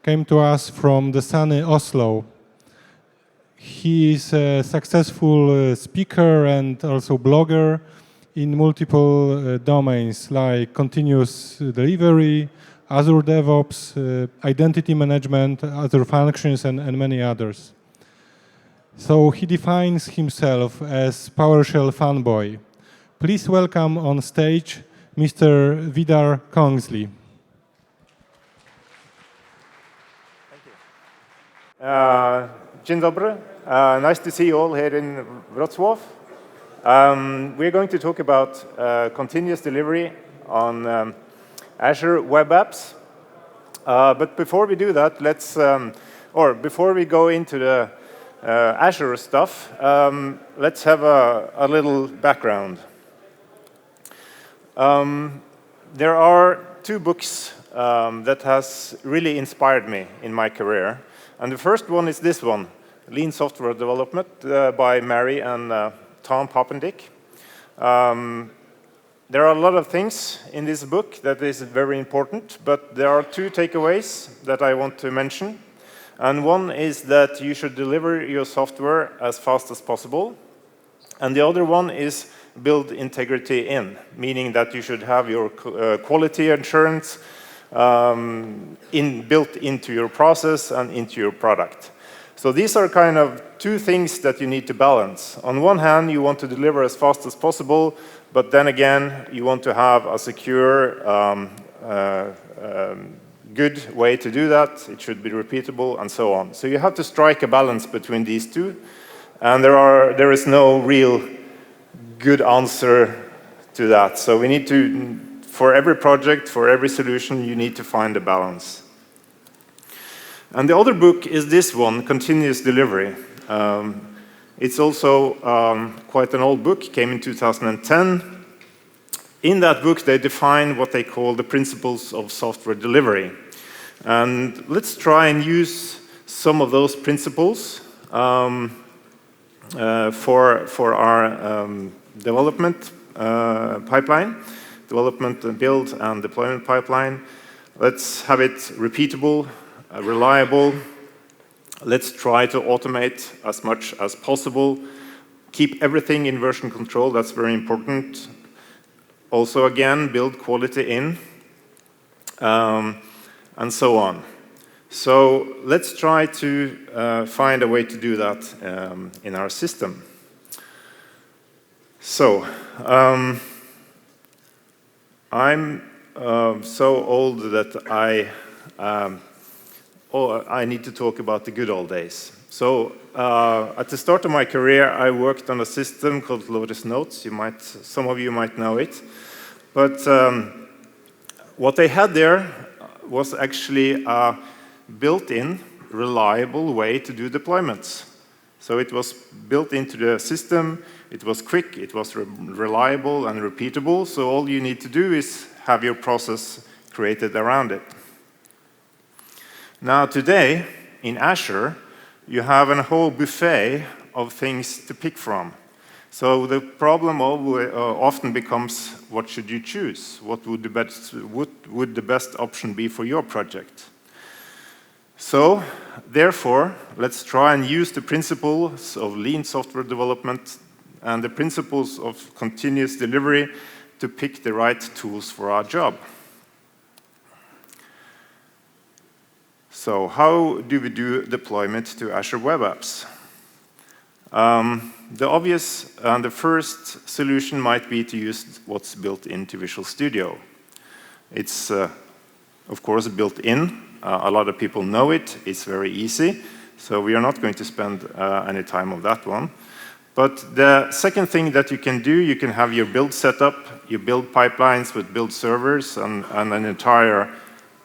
came to us from the sunny Oslo. He is a successful speaker and also blogger in multiple domains like continuous delivery, Azure DevOps, identity management, Azure Functions, and many others. So he defines himself as PowerShell fanboy. Please welcome on stage Mr. Vidar Kongsli. Thank you. Dzień dobry. Nice to see you all here in Wrocław. We're going to talk about continuous delivery on Azure Web Apps. But before we do that, before we go into the Azure stuff, let's have a little background. There are two books that has really inspired me in my career. And the first one is this one, Lean Software Development by Mary and Tom Popendick. There are a lot of things in this book that is very important, but there are two takeaways that I want to mention. And one is that you should deliver your software as fast as possible. And the other one is build integrity in, meaning that you should have your quality assurance built into your process and into your product. So these are kind of two things that you need to balance. On one hand, you want to deliver as fast as possible, but then again, you want to have a secure, good way to do that. It should be repeatable and so on. So you have to strike a balance between these two. And there is no real good answer to that. So we need to, for every project, for every solution, you need to find a balance. And the other book is this one, Continuous Delivery. It's also quite an old book, came in 2010. In that book, they define what they call the principles of software delivery. And let's try and use some of those principles for our development pipeline, development and build and deployment pipeline. Let's have it repeatable, reliable. Let's try to automate as much as possible. Keep everything in version control, that's very important. Also, again, build quality in, and so on. So let's try to find a way to do that in our system. So, I'm so old that I need to talk about the good old days. So, at the start of my career, I worked on a system called Lotus Notes. Some of you might know it. But what they had there was actually a built-in, reliable way to do deployments. So it was built into the system, it was quick, it was reliable and repeatable, so all you need to do is have your process created around it. Now today, in Azure, you have a whole buffet of things to pick from. So the problem often becomes, what should you choose? What would the best option be for your project? So, therefore, let's try and use the principles of lean software development and the principles of continuous delivery to pick the right tools for our job. So, how do we do deployment to Azure Web Apps? The obvious and the first solution might be to use what's built into Visual Studio. It's, of course, built in. A lot of people know it. It's very easy. So we are not going to spend any time on that one. But the second thing that you can do, you can have your build setup, you build pipelines with build servers and an entire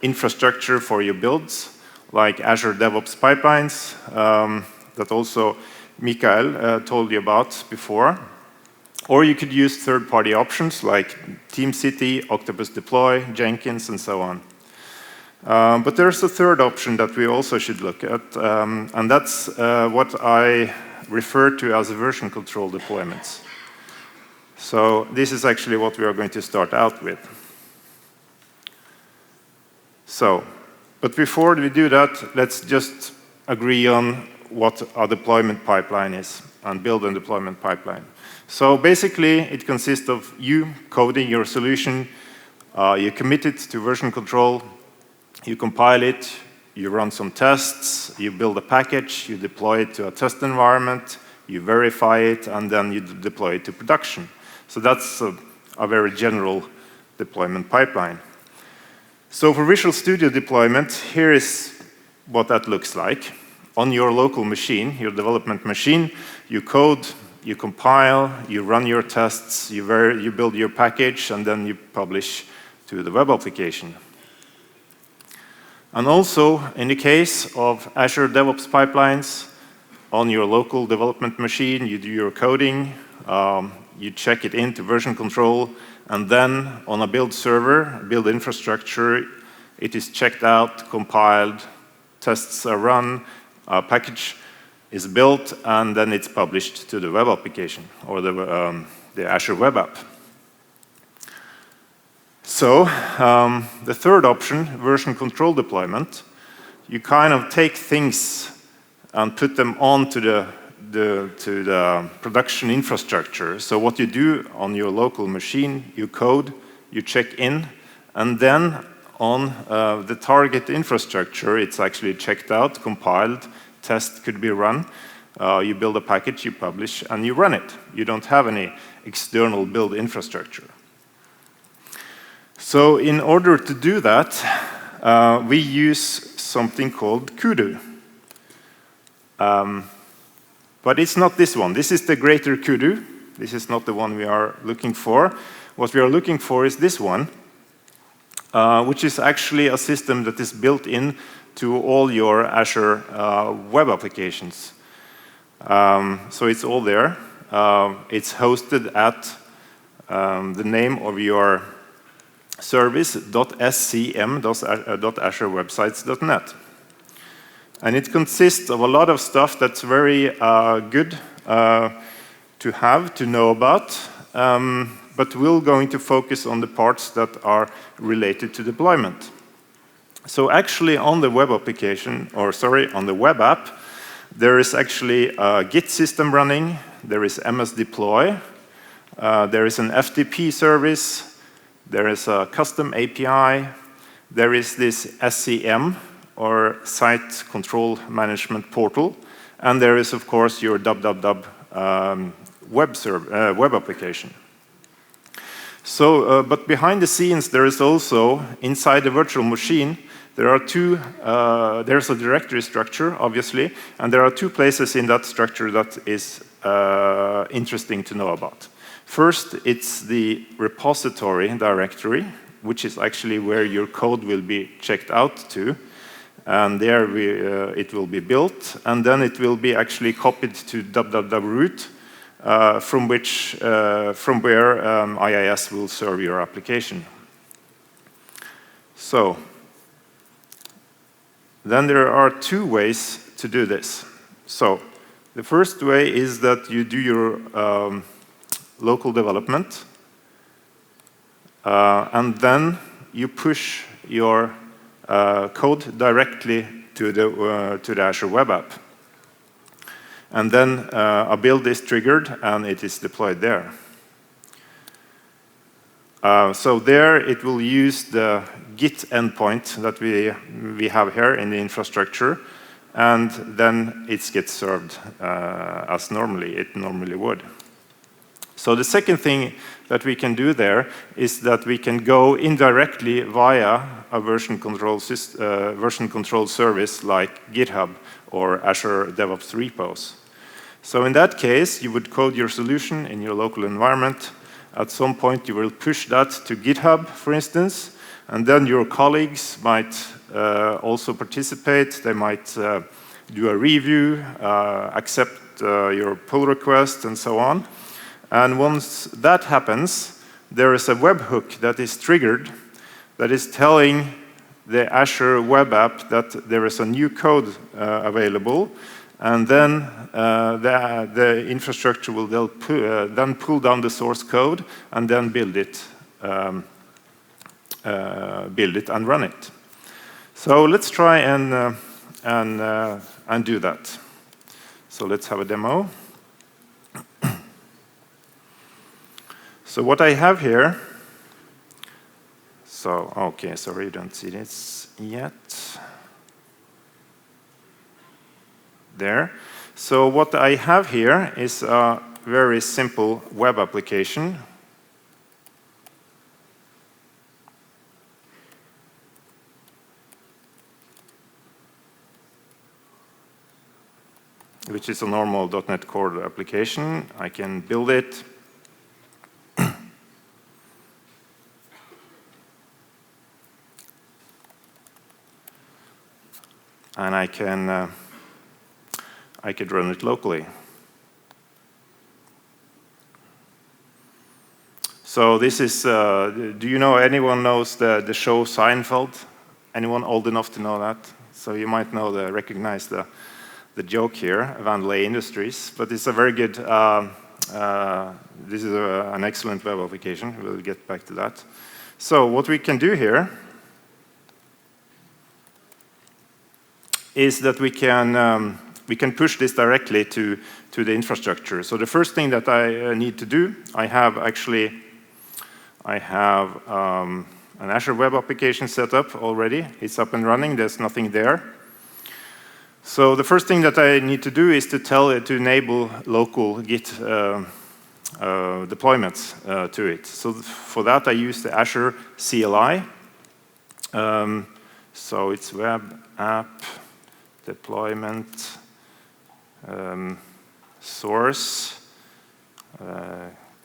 infrastructure for your builds, like Azure DevOps Pipelines, that also Mikael told you about before. Or you could use third-party options like TeamCity, Octopus Deploy, Jenkins, and so on. But there's a third option that we also should look at, and that's what I refer to as version control deployments. So this is actually what we are going to start out with. So But before we do that, let's just agree on what a deployment pipeline is and build a deployment pipeline. So basically, it consists of you coding your solution, you commit it to version control, you compile it, you run some tests, you build a package, you deploy it to a test environment, you verify it, and then you deploy it to production. So that's a very general deployment pipeline. So for Visual Studio deployment, here is what that looks like. On your local machine, your development machine, you code, you compile, you run your tests, you build your package, and then you publish to the web application. And also, in the case of Azure DevOps pipelines, on your local development machine, you do your coding, you check it into version control, and then on a build server, build infrastructure, it is checked out, compiled, tests are run, a package is built, and then it's published to the web application or the Azure Web App. So the third option, version control deployment, you kind of take things and put them onto the production infrastructure. So what you do on your local machine, you code, you check in, and then on the target infrastructure, it's actually checked out, compiled, test could be run. You build a package, you publish, and you run it. You don't have any external build infrastructure. So in order to do that, we use something called CUDA. But it's not this one. This is the greater CUDA. This is not the one we are looking for. What we are looking for is this one, which is actually a system that is built in to all your Azure web applications. So it's all there. It's hosted at the name of your service.scm.azurewebsites.net. And it consists of a lot of stuff that's very good to have, to know about, but we're going to focus on the parts that are related to deployment. So actually on the web application, or sorry, on the web app, there is actually a Git system running, there is MS Deploy, there is an FTP service, there is a custom API, there is this SCM, or Site Control Management Portal, and there is, of course, your web application. So, but behind the scenes, there is also, inside the virtual machine, there's a directory structure, obviously, and there are two places in that structure that is interesting to know about. First, it's the repository directory, which is actually where your code will be checked out to. And there it will be built, and then it will be actually copied to www.root, from where IIS will serve your application. So, then there are two ways to do this. So, the first way is that you do your local development, and then you push your code directly to the Azure Web App. And then a build is triggered, and it is deployed there. So there it will use the Git endpoint that we have here in the infrastructure, and then it gets served as it normally would. So the second thing that we can do there is that we can go indirectly via a version control service like GitHub or Azure DevOps repos. So in that case, you would code your solution in your local environment. At some point, you will push that to GitHub, for instance, and then your colleagues might also participate. They might do a review, accept your pull request, and so on. And once that happens, there is a webhook that is triggered that is telling the Azure Web App that there is a new code available, and then the infrastructure will then pull down the source code and then build it and run it. So let's try and do that. So let's have a demo. So what I have here, so, okay, sorry, you don't see this yet. There. So what I have here is a very simple web application. Which is a normal .NET Core application. I can build it. And I could run it locally. So this is, do you know, anyone knows the show Seinfeld? Anyone old enough to know that? So you might know, recognize the joke here, Vandelay Industries, but it's a very good, this is an excellent web application. We'll get back to that. So what we can do here is that we can push this directly to the infrastructure. So the first thing that I need to do, I have an Azure Web Application set up already. It's up and running. There's nothing there. So the first thing that I need to do is to tell it to enable local Git deployments to it. So for that, I use the Azure CLI. So it's web app deployment source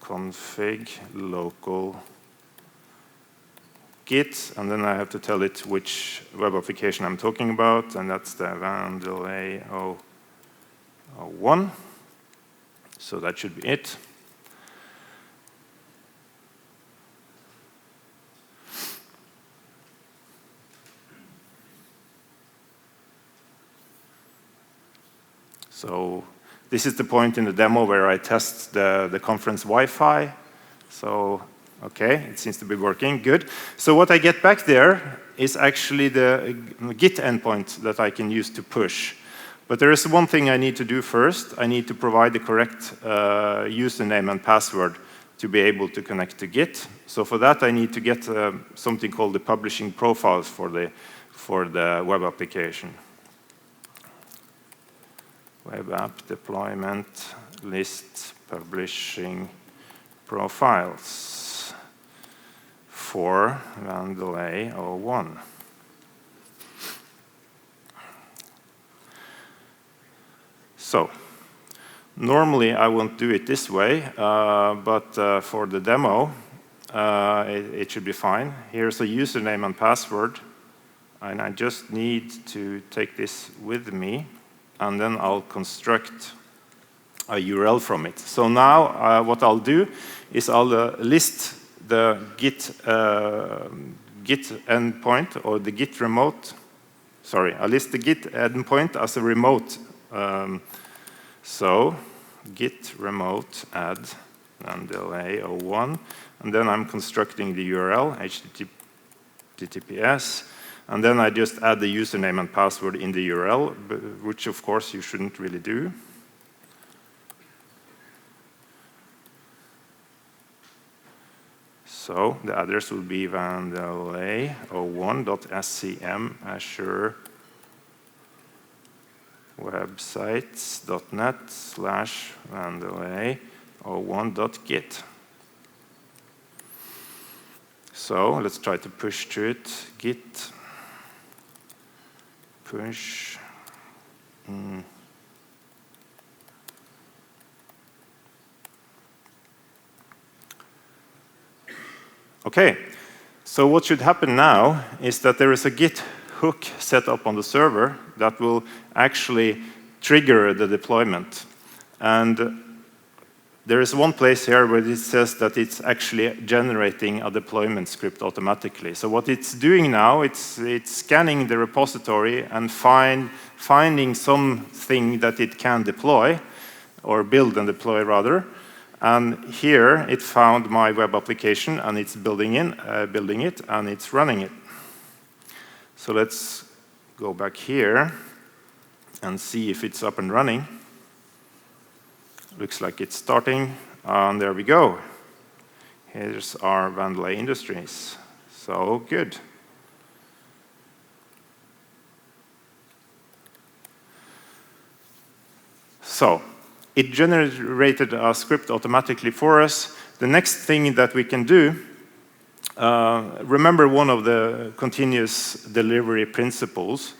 config local Git, and then I have to tell it which web application I'm talking about, and that's the Vandelay 01. So that should be it. So this is the point in the demo where I test the conference Wi-Fi. So, okay, it seems to be working, good. So what I get back there is actually the Git endpoint that I can use to push. But there is one thing I need to do first. I need to provide the correct username and password to be able to connect to Git. So for that, I need to get something called the publishing profiles for the web application. Web app deployment list publishing profiles for Vandelay 01. So normally I won't do it this way, but for the demo it should be fine. Here's a username and password, and I just need to take this with me, and then I'll construct a URL from it. So now what I'll do is I'll list the Git endpoint or the Git remote. Sorry, I'll list the Git endpoint as a remote. So Git remote add Vandelay 01, and then I'm constructing the URL HTTPS. And then I just add the username and password in the URL, which of course you shouldn't really do. So the address will be vandelay01.scm Azure websites.net/vandelay01.git. So let's try to push to it. Git push. Okay, so what should happen now is that there is a Git hook set up on the server that will actually trigger the deployment. And there is one place here where it says that it's actually generating a deployment script automatically. So what it's doing now, it's scanning the repository and finding something that it can deploy, or build and deploy rather. And here it found my web application, and it's building it, and it's running it. So let's go back here and see if it's up and running. Looks like it's starting, and there we go. Here's our Vandelay Industries. So good. So it generated a script automatically for us. The next thing that we can do, remember one of the continuous delivery principles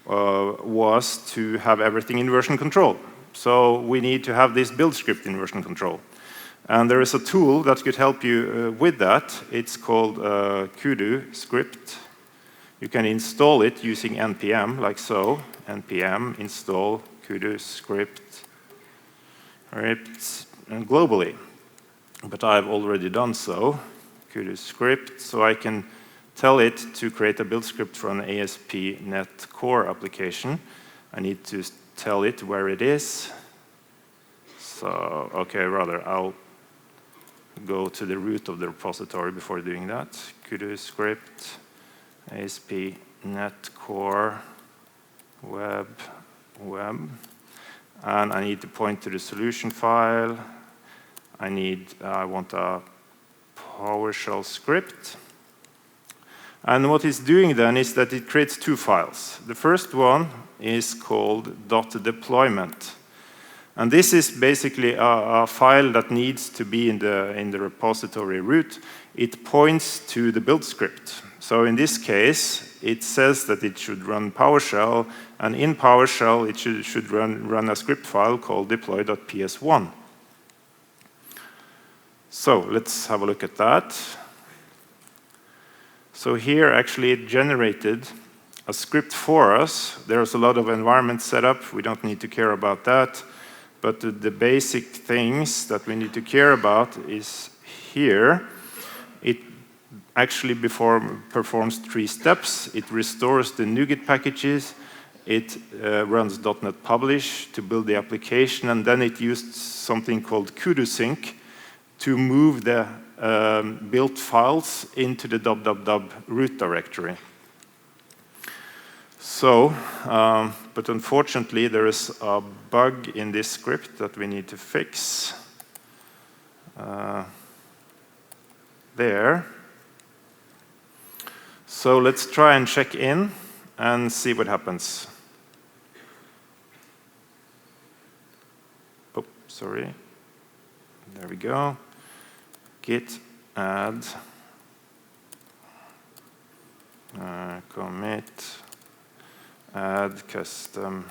was to have everything in version control. So we need to have this build script in version control. And there is a tool that could help you with that. It's called CUDA script. You can install it using npm, like so. npm install CUDA script globally. But I've already done so. CUDA script, so I can tell it to create a build script for an ASP.NET Core application. I need to tell it where it is. So, okay, rather, I'll go to the root of the repository before doing that. CUDA script, ASP.NET Core, web, and I need to point to the solution file. I want a PowerShell script. And what it's doing then is that it creates two files. The first one is called .deployment. And this is basically a file that needs to be in the repository root. It points to the build script. So in this case, it says that it should run PowerShell, and in PowerShell, it should run a script file called deploy.ps1. So let's have a look at that. So here, actually, it generated a script for us. There's a lot of environment setup. We don't need to care about that. But the basic things that we need to care about is here. It actually performs 3 steps. It restores the NuGet packages. It runs .NET Publish to build the application. And then it used something called CUDA sync to move the built files into the root directory. So, but unfortunately, there is a bug in this script that we need to fix. There. So let's try and check in and see what happens. Oh, sorry. There we go. Git add commit add custom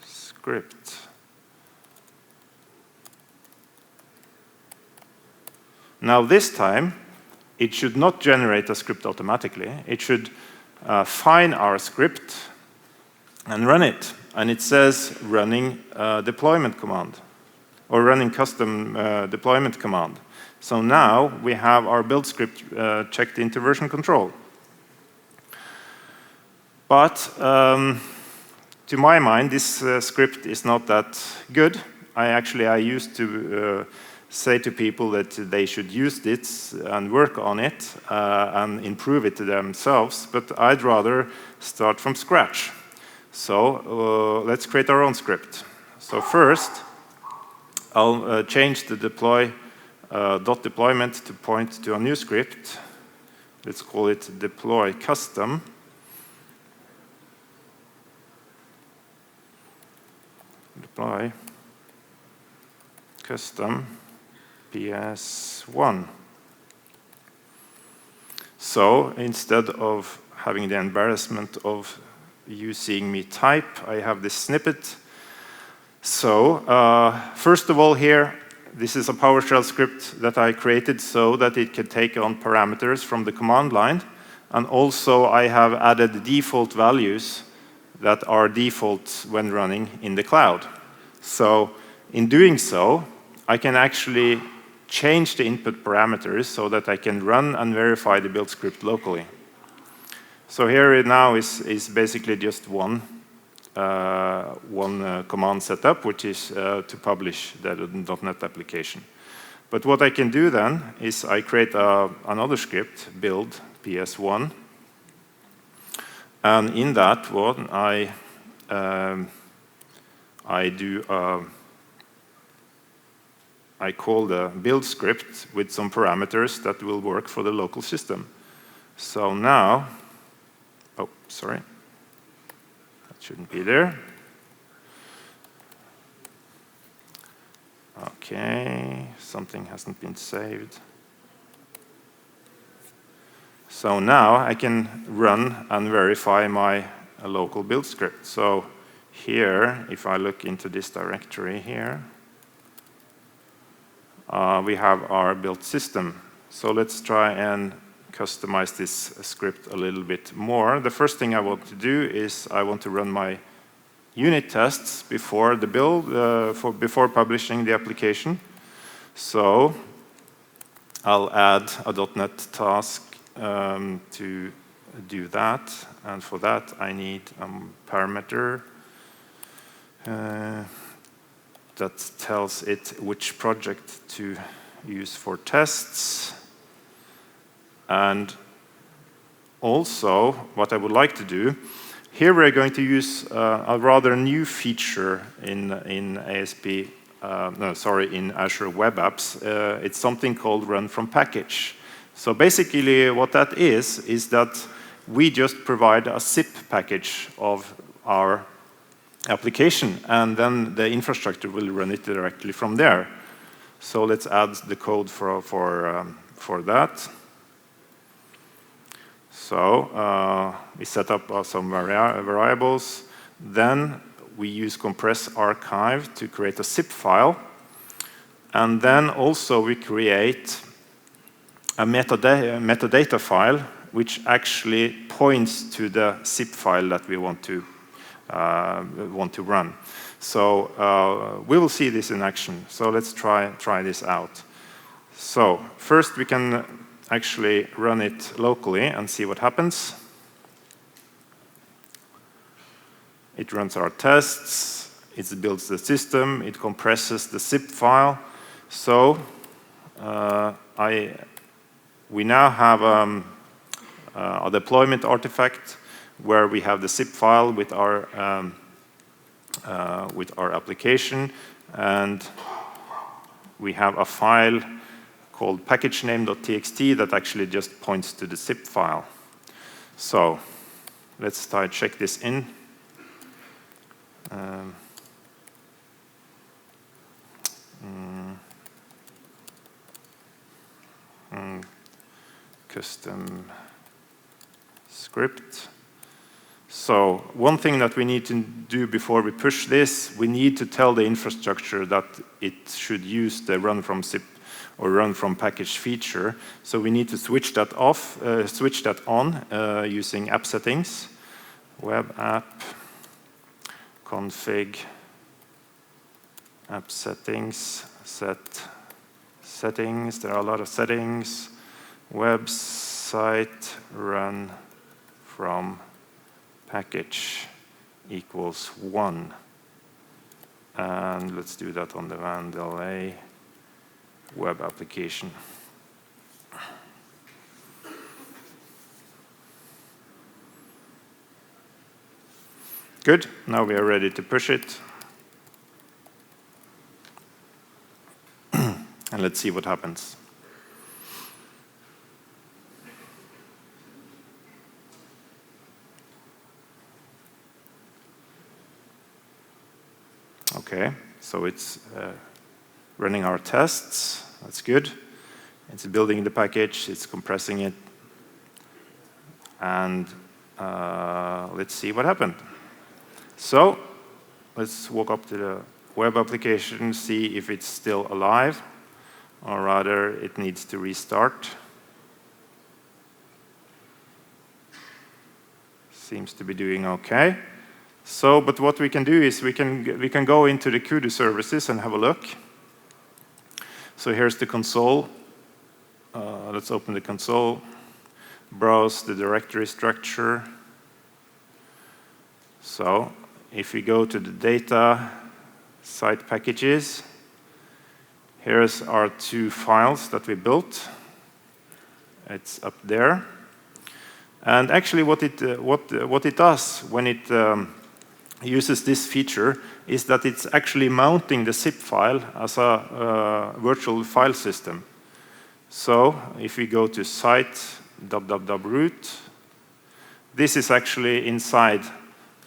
script. Now this time, it should not generate a script automatically. It should find our script and run it. And it says running deployment command, or running custom deployment command. So now we have our build script checked into version control. But to my mind, this script is not that good. I used to say to people that they should use this and work on it and improve it to themselves, but I'd rather start from scratch. So let's create our own script. So first, I'll change the deployment to point to a new script. Let's call it deploy custom. Deploy custom PS1. So instead of having the embarrassment of you seeing me type, I have this snippet. So first of all here, this is a PowerShell script that I created so that it can take on parameters from the command line. And also I have added default values that are default when running in the cloud. So in doing so, I can actually change the input parameters so that I can run and verify the build script locally. So here now is basically just one command setup, which is to publish the .NET application. But what I can do then is I create another script, build PS1, And in that one, I call the build script with some parameters that will work for the local system. So now, oh, sorry, that shouldn't be there. Okay, something hasn't been saved. So now I can run and verify my local build script. So here, if I look into this directory here, we have our built system. So let's try and customize this script a little bit more. The first thing I want to do is I want to run my unit tests before the build, before publishing the application. So I'll add a .NET task to do that, and for that I need a parameter that tells it which project to use for tests. And also, what I would like to do, here we're going to use a rather new feature in Azure Web Apps. It's something called run from package. So basically what that is that we just provide a zip package of our application, and then the infrastructure will run it directly from there. So let's add the code for that. So we set up some variables. Then we use compress archive to create a zip file. And then also we create a metadata file which actually points to the zip file that we want to run. So we will see this in action. So let's try this out. So first we can actually run it locally and see what happens. It runs our tests, it builds the system, it compresses the zip file. So we now have a deployment artifact where we have the zip file with our application, and we have a file called packagename.txt that actually just points to the zip file. So let's check this in. Custom script. So one thing that we need to do before we push this, we need to tell the infrastructure that it should use the run from zip or run from package feature. So we need to switch that off, switch that on using app settings, web app, config, app settings, set settings. There are a lot of settings. Website run from package equals 1. And let's do that on the Vandelay web application. Good, now we are ready to push it. And let's see what happens. Okay, so it's running our tests. That's good. It's building the package, it's compressing it. And let's see what happened. So let's walk up to the web application, see if it's still alive, or rather it needs to restart. Seems to be doing okay. So, but what we can do is we can go into the CUDA services and have a look. So here's the console. Let's open the console, browse the directory structure. So if we go to the data, site packages, here's our 2 files that we built. It's up there. And actually what it does when it uses this feature is that it's actually mounting the zip file as a virtual file system. So if we go to site www.root, this is actually inside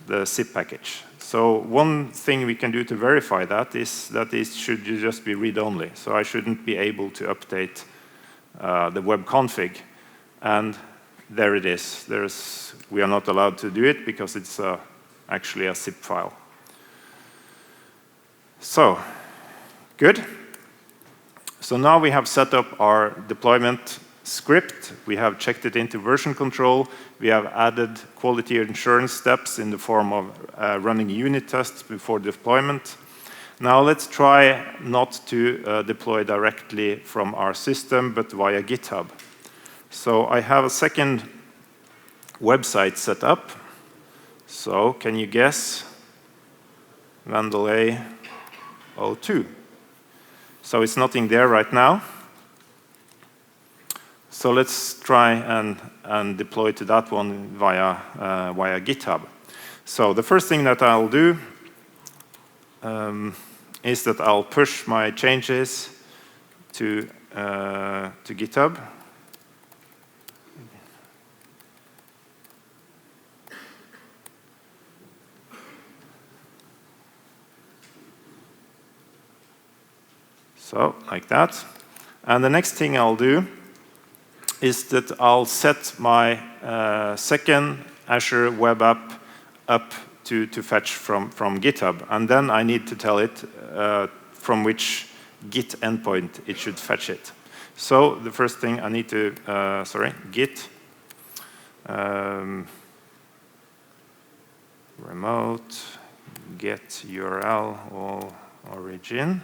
the zip package. So one thing we can do to verify that is that it should just be read-only. So I shouldn't be able to update the web config. And there it is. We are not allowed to do it because it's actually a zip file. So, good. So now we have set up our deployment script. We have checked it into version control. We have added quality assurance steps in the form of running unit tests before deployment. Now let's try not to deploy directly from our system, but via GitHub. So I have a second website set up. So can you guess? Vandelay 02. So it's nothing there right now. So let's try and deploy to that one via GitHub. So the first thing that I'll do is that I'll push my changes to GitHub. So, like that. And the next thing I'll do is that I'll set my second Azure Web App up to fetch from GitHub. And then I need to tell it from which Git endpoint it should fetch it. So the first thing I need to, Git remote get URL all origin.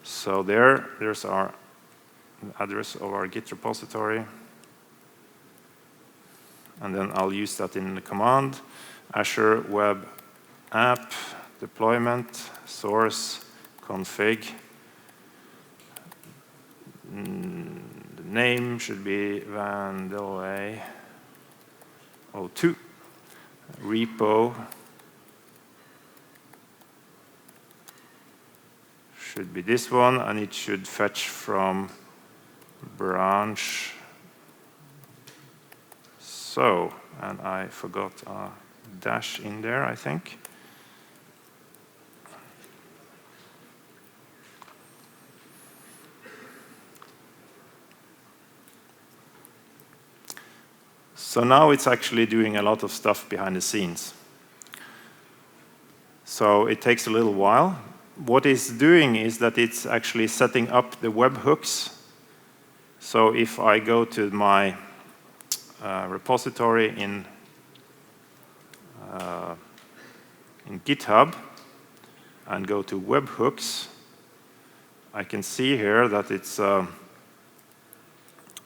So there's our address of our Git repository. And then I'll use that in the command. Azure Web App, deployment, source, config. The name should be Vandelay 02. Repo should be this one, and it should fetch from branch. So, and I forgot a dash in there, I think. So now it's actually doing a lot of stuff behind the scenes. So it takes a little while. What it's doing is that it's actually setting up the webhooks. So if I go to my repository in GitHub and go to webhooks, I can see here that it's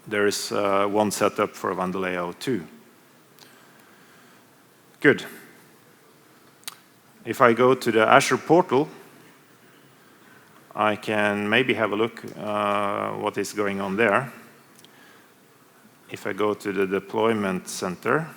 there is one setup for Vandelay 02. Good. If I go to the Azure portal, I can maybe have a look what is going on there. If I go to the deployment center,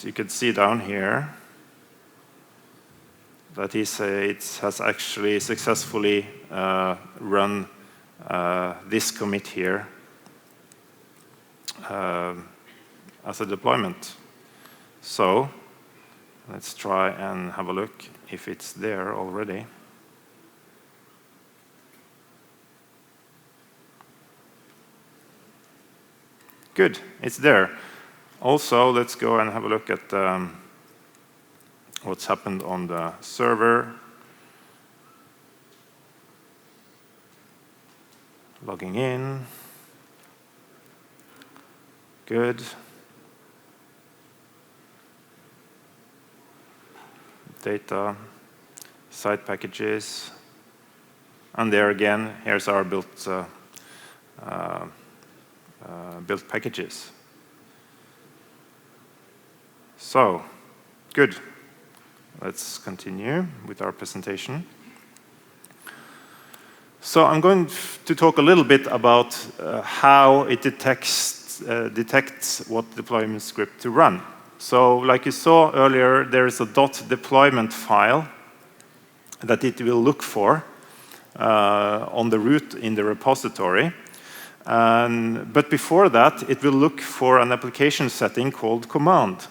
you can see down here that it has actually successfully run this commit here as a deployment. So let's try and have a look if it's there already. Good, it's there. Also, let's go and have a look at what's happened on the server. Logging in. Good. Data, site packages, and there again, here's our built packages. So, good. Let's continue with our presentation. So I'm going to talk a little bit about how it detects what deployment script to run. So like you saw earlier, there is a .deployment file that it will look for on the root in the repository. But before that, it will look for an application setting called command.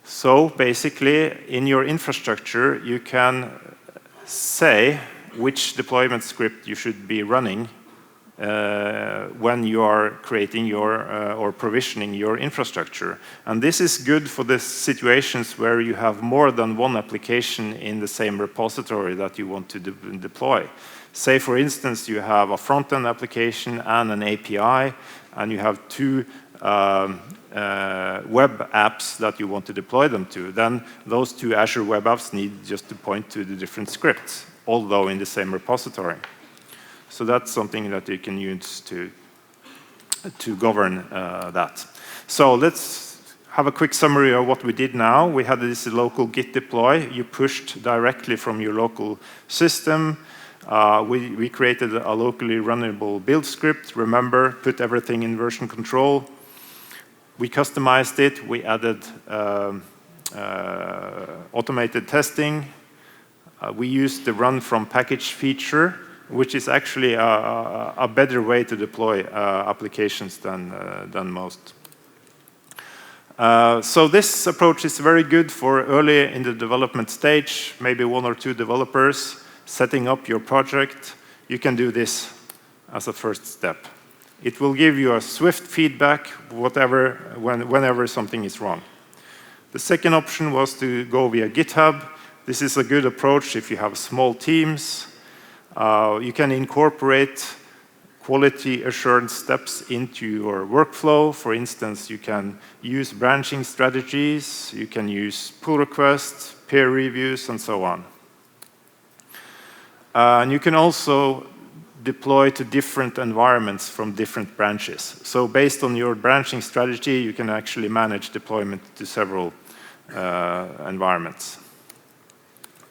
So basically, in your infrastructure, you can say which deployment script you should be running when you are creating your or provisioning your infrastructure. And this is good for the situations where you have more than one application in the same repository that you want to deploy. Say, for instance, you have a front-end application and an API, and you have two web apps that you want to deploy them to. Then those two Azure Web Apps need just to point to the different scripts, although in the same repository. So that's something that you can use to govern that. So let's have a quick summary of what we did now. We had this local git deploy. You pushed directly from your local system. We created a locally runnable build script. Remember, put everything in version control. We customized it. We added automated testing. We used the run from package feature, which is actually a better way to deploy applications than most. So this approach is very good for early in the development stage, maybe 1 or 2 developers setting up your project. You can do this as a first step. It will give you a swift feedback whenever something is wrong. The second option was to go via GitHub. This is a good approach if you have small teams. You can incorporate quality assurance steps into your workflow. For instance, you can use branching strategies, you can use pull requests, peer reviews, and so on. And you can also deploy to different environments from different branches. So based on your branching strategy, you can actually manage deployment to several environments.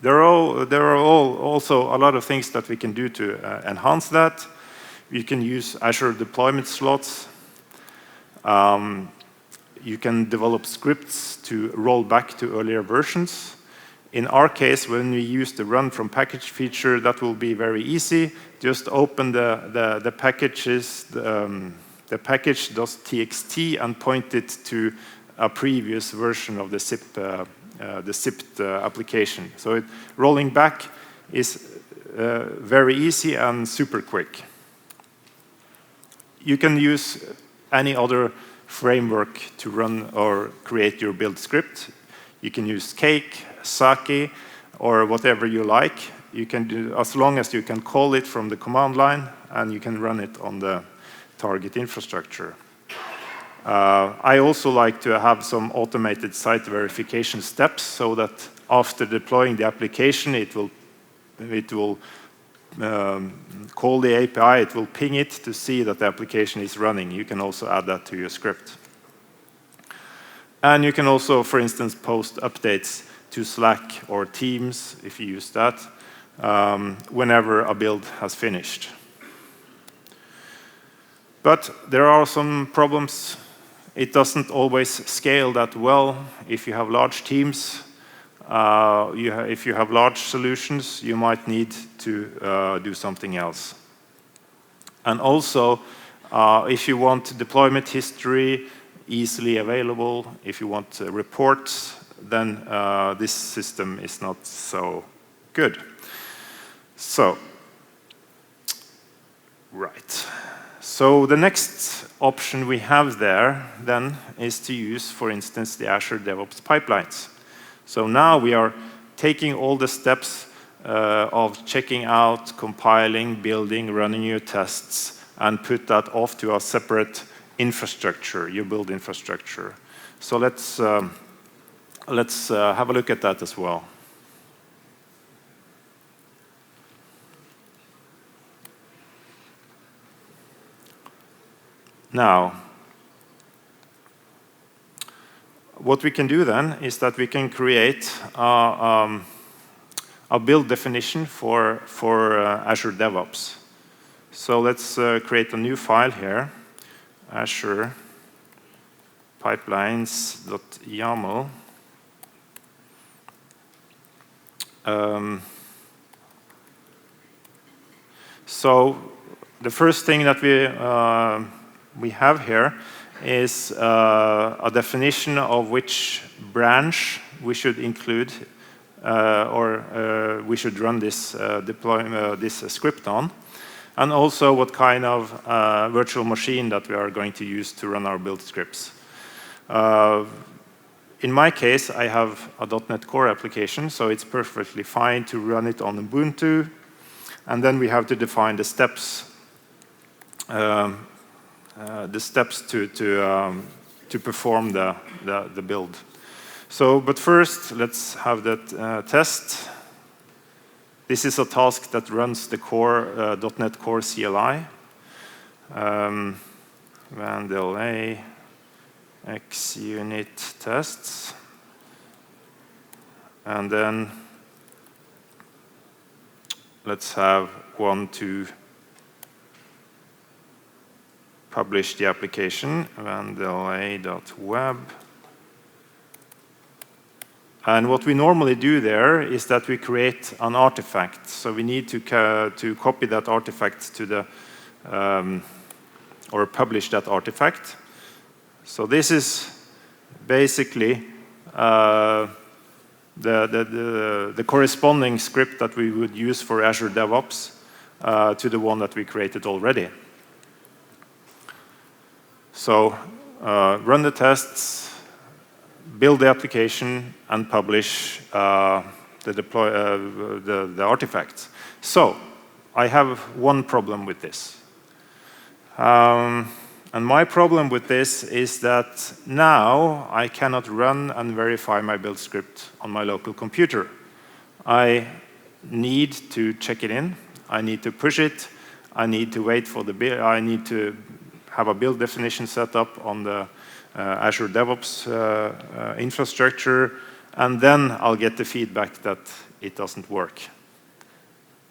There are also a lot of things that we can do to enhance that. You can use Azure deployment slots. You can develop scripts to roll back to earlier versions. In our case, when we use the run from package feature, that will be very easy. Just open the packages, the package.txt, and point it to a previous version of the zipped application. So rolling back is very easy and super quick. You can use any other framework to run or create your build script. You can use Cake, Saki, or whatever you like. You can do, as long as you can call it from the command line, and you can run it on the target infrastructure. I also like to have some automated site verification steps so that after deploying the application, it will call the API, it will ping it to see that the application is running. You can also add that to your script. And you can also, for instance, post updates to Slack or Teams, if you use that, whenever a build has finished. But there are some problems. It doesn't always scale that well. If you have large teams, if you have large solutions, you might need to do something else. And also, if you want deployment history easily available, if you want reports, then this system is not so good. So, right. So the next option we have there then is to use, for instance, the Azure DevOps pipelines. So now we are taking all the steps of checking out, compiling, building, running your tests, and put that off to a separate infrastructure, your build infrastructure. So let's have a look at that as well. Now, what we can do then is that we can create a build definition for Azure DevOps. So let's create a new file here, Azure Pipelines.yaml. So the first thing that we have here is a definition of which branch we should include or we should run this this script on, and also what kind of virtual machine that we are going to use to run our build scripts. In my case, I have a .NET Core application, so it's perfectly fine to run it on Ubuntu. And then we have to define the steps to perform the build. So, but first, let's have that test. This is a task that runs the core .NET Core CLI. Vandelay xunit tests, and then let's have one to publish the application, vandelay.web. And what we normally do there is that we create an artifact. So we need to copy that artifact to the, or publish that artifact. So this is basically the corresponding script that we would use for Azure DevOps to the one that we created already. So run the tests, build the application, and publish the artifacts. So I have one problem with this. And my problem with this is that now I cannot run and verify my build script on my local computer. I need to check it in. I need to push it. I need to wait for the build. I need to have a build definition set up on the Azure DevOps infrastructure, and then I'll get the feedback that it doesn't work.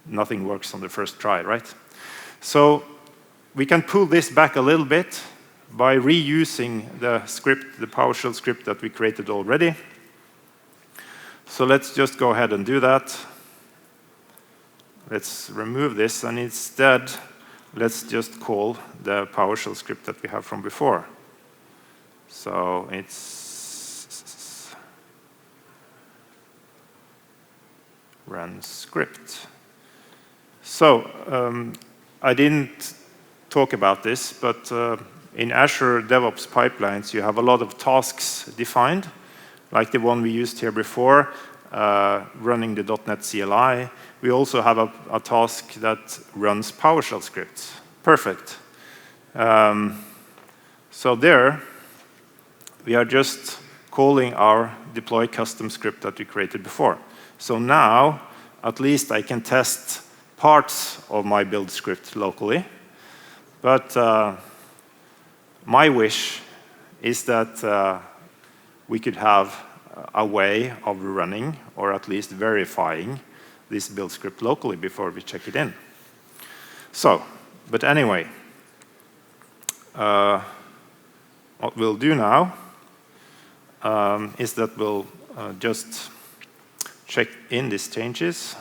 Nothing works on the first try, right? So we can pull this back a little bit by reusing the script, the PowerShell script that we created already. So let's just go ahead and do that. Let's remove this, and instead, let's just call the PowerShell script that we have from before. So it's run script. So I didn't talk about this, but in Azure DevOps Pipelines, you have a lot of tasks defined, like the one we used here before, running the .NET CLI. We also have a task that runs PowerShell scripts. Perfect. So there, we are just calling our deploy custom script that we created before. So now, at least I can test parts of my build script locally. But my wish is that we could have a way of running, or at least verifying, this build script locally before we check it in. So, but anyway, what we'll do now is that we'll just check in these changes.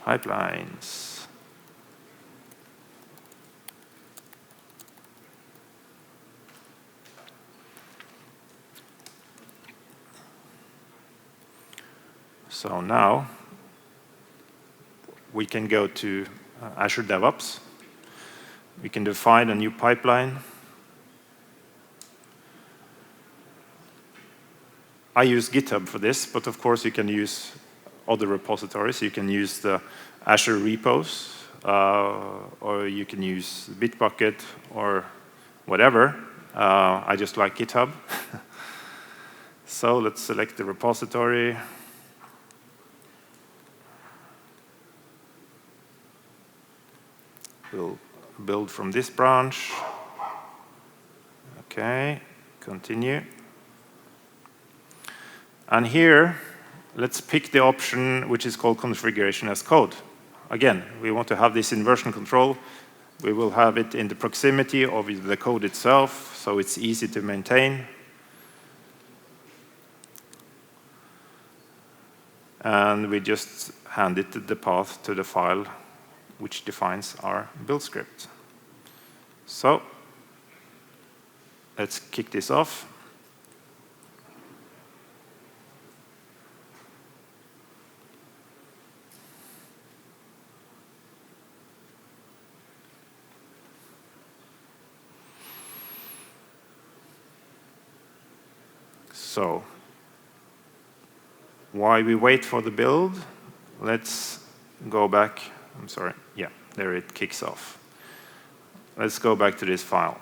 Pipelines. So now we can go to Azure DevOps. We can define a new pipeline. I use GitHub for this, but of course you can use other repositories. You can use the Azure repos, or you can use Bitbucket or whatever. I just like GitHub. So let's select the repository. We'll build from this branch. Okay, continue. And here, let's pick the option which is called configuration as code. Again, we want to have this in version control. We will have it in the proximity of the code itself, so it's easy to maintain. And we just hand it the path to the file which defines our build script. So let's kick this off. So while we wait for the build, let's go back. I'm sorry. Yeah, there it kicks off. Let's go back to this file.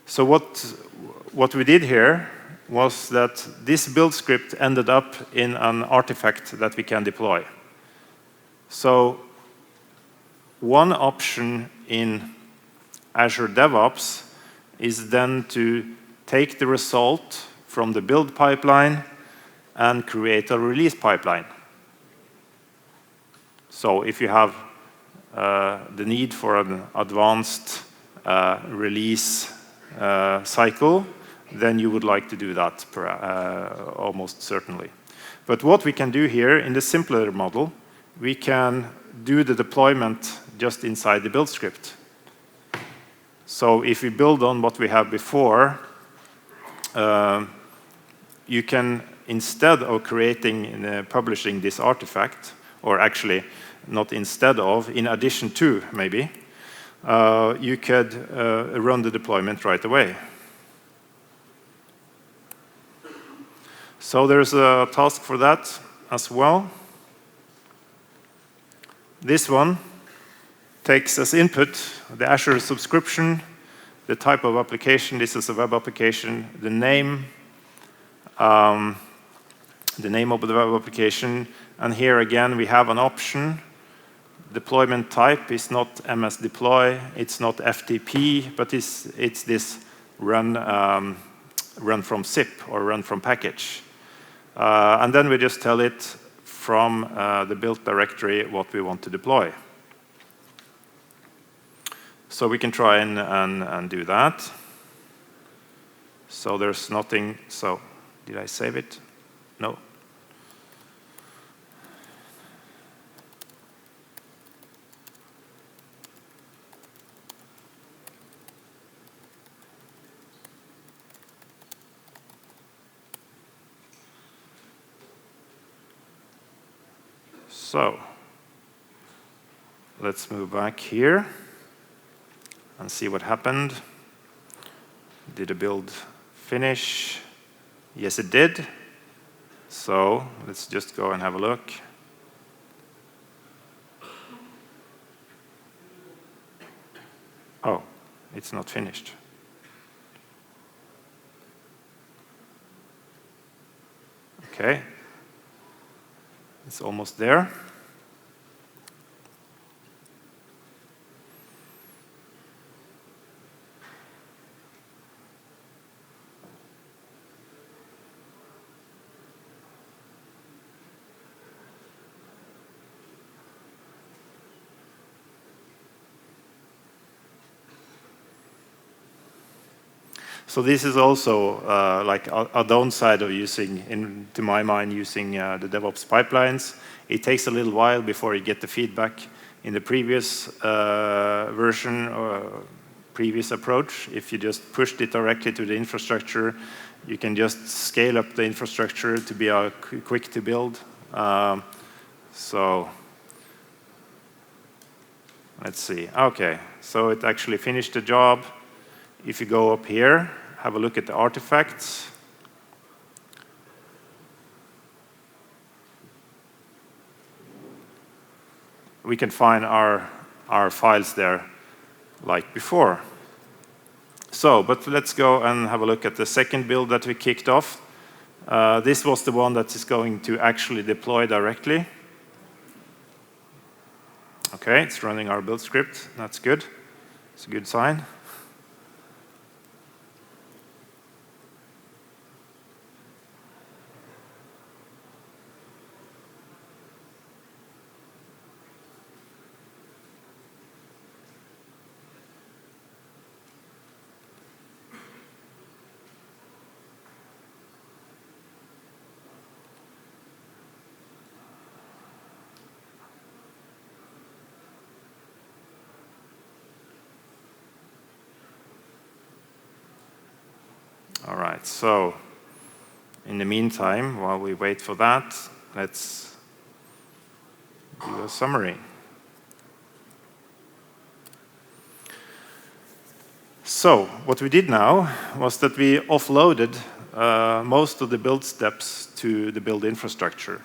So what we did here was that this build script ended up in an artifact that we can deploy. So one option in Azure DevOps is then to take the result from the build pipeline and create a release pipeline. So if you have the need for an advanced release cycle, then you would like to do that almost certainly. But what we can do here in the simpler model, we can do the deployment just inside the build script. So if we build on what we have before, you can, instead of creating, publishing this artifact, or actually not instead of, in addition to maybe, you could run the deployment right away. So there's a task for that as well. This one takes as input the Azure subscription, the type of application. This is a web application, the name of the web application, and here again we have an option. Deployment type is not MS deploy, it's not FTP, but it's this run from zip or run from package. And then we just tell it from the build directory what we want to deploy. So we can try and do that. So there's nothing. So did I save it? No. So let's move back here and see what happened. Did the build finish? Yes, it did. So let's just go and have a look. Oh, it's not finished. Okay. It's almost there. So this is also like a downside of using, to my mind, using the DevOps pipelines. It takes a little while before you get the feedback. In the previous version or previous approach, if you just pushed it directly to the infrastructure, you can just scale up the infrastructure to be quick to build. So let's see. Okay, so it actually finished the job. If you go up here, have a look at the artifacts. We can find our files there like before. So, but let's go and have a look at the second build that we kicked off. This was the one that is going to actually deploy directly. Okay, it's running our build script. That's good. It's a good sign. All right, so in the meantime, while we wait for that, let's do a summary. So what we did now was that we offloaded most of the build steps to the build infrastructure.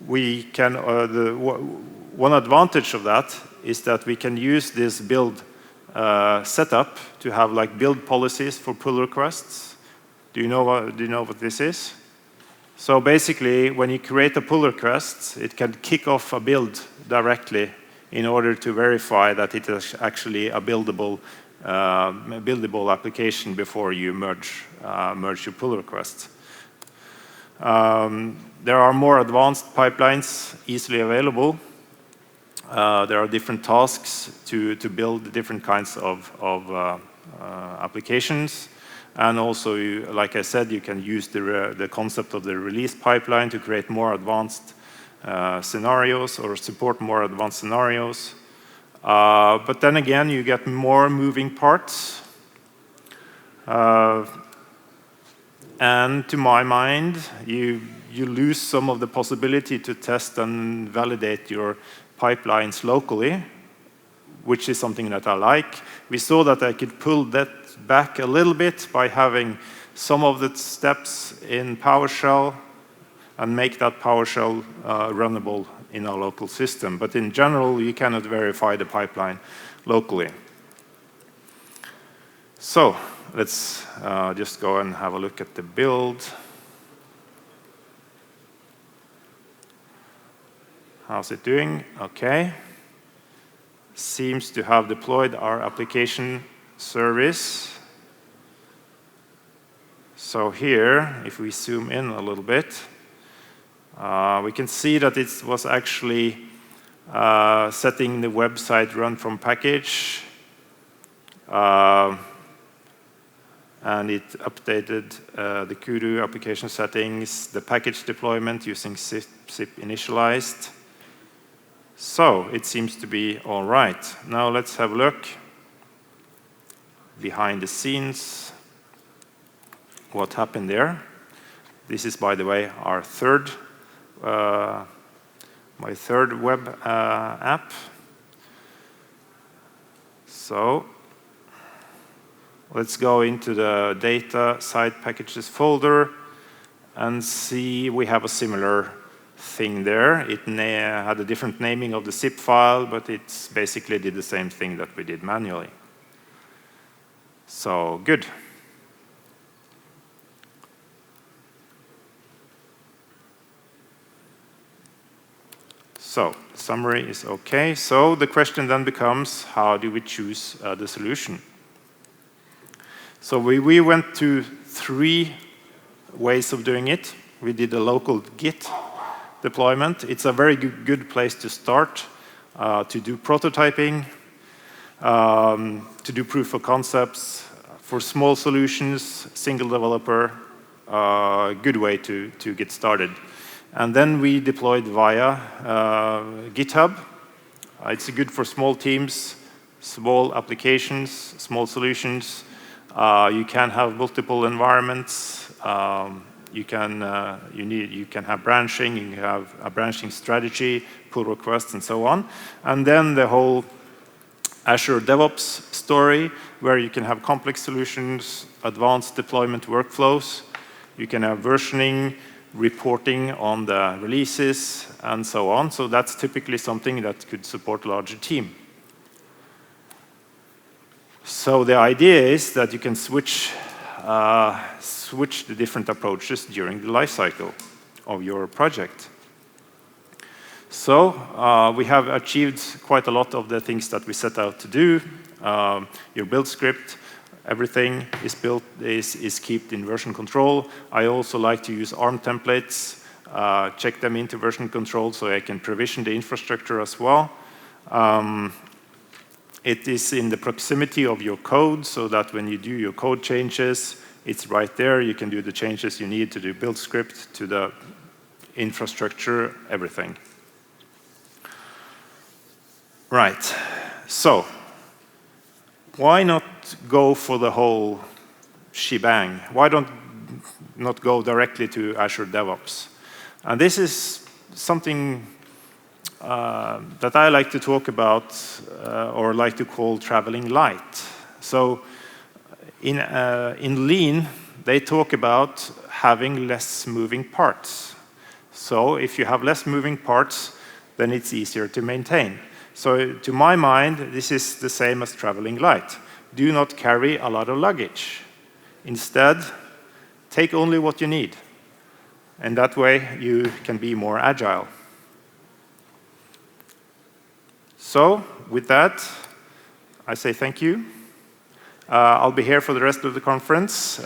We can, one advantage of that is that we can use this build setup to have like build policies for pull requests. Do you know what this is? So basically, when you create a pull request, it can kick off a build directly in order to verify that it is actually a buildable application before you merge your pull requests. There are more advanced pipelines easily available. There are different tasks to build different kinds of applications. And also, like I said, you can use the concept of the release pipeline to create more advanced scenarios or support more advanced scenarios. But then again, you get more moving parts. And to my mind, you lose some of the possibility to test and validate your pipelines locally, which is something that I like. We saw that I could pull that back a little bit by having some of the steps in PowerShell and make that PowerShell runnable in our local system. But in general, you cannot verify the pipeline locally. So let's just go and have a look at the build. How's it doing? Okay. Seems to have deployed our application service. So here, if we zoom in a little bit, we can see that it was actually setting the website run from package. And it updated the CUDA application settings, the package deployment using zip initialized. So it seems to be all right. Now let's have a look behind the scenes. What happened there? This is, by the way, our my third web app. So let's go into the data side packages folder and see we have a similar thing there. It had a different naming of the zip file, but it basically did the same thing that we did manually. So good. So the summary is okay. So the question then becomes, how do we choose the solution? So we went to 3 ways of doing it. We did a local Git deployment. It's a very good place to start, to do prototyping, to do proof of concepts. For small solutions, single developer, good way to get started. And then we deployed via GitHub. It's good for small teams, small applications, small solutions. You can have multiple environments. You can have branching. You can have a branching strategy, pull requests, and so on. And then the whole Azure DevOps story, where you can have complex solutions, advanced deployment workflows. You can have versioning, reporting on the releases, and so on. So that's typically something that could support a larger team. So the idea is that you can switch the different approaches during the life cycle of your project. So we have achieved quite a lot of the things that we set out to do. Your build script, everything is built, is kept in version control. I also like to use ARM templates, check them into version control so I can provision the infrastructure as well. It is in the proximity of your code so that when you do your code changes, it's right there. You can do the changes you need to do build script, to the infrastructure, everything. Right, so why not go for the whole shebang? Why not go directly to Azure DevOps? And this is something that I like to talk about or like to call traveling light. So in Lean, they talk about having less moving parts. So if you have less moving parts, then it's easier to maintain. So to my mind, this is the same as traveling light. Do not carry a lot of luggage. Instead, take only what you need. And that way, you can be more agile. So with that, I say thank you. I'll be here for the rest of the conference.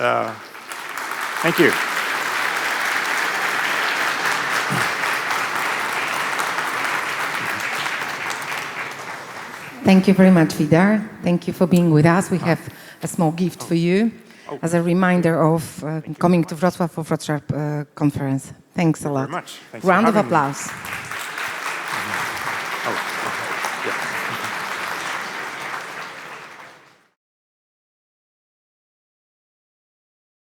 Thank you. Thank you very much, Vidar. Thank you for being with us. We have a small gift for you as a reminder of coming to Wrocław for Wrocław conference. Thanks a lot. Very much. Thanks Round for of having me. applause. Oh, yeah.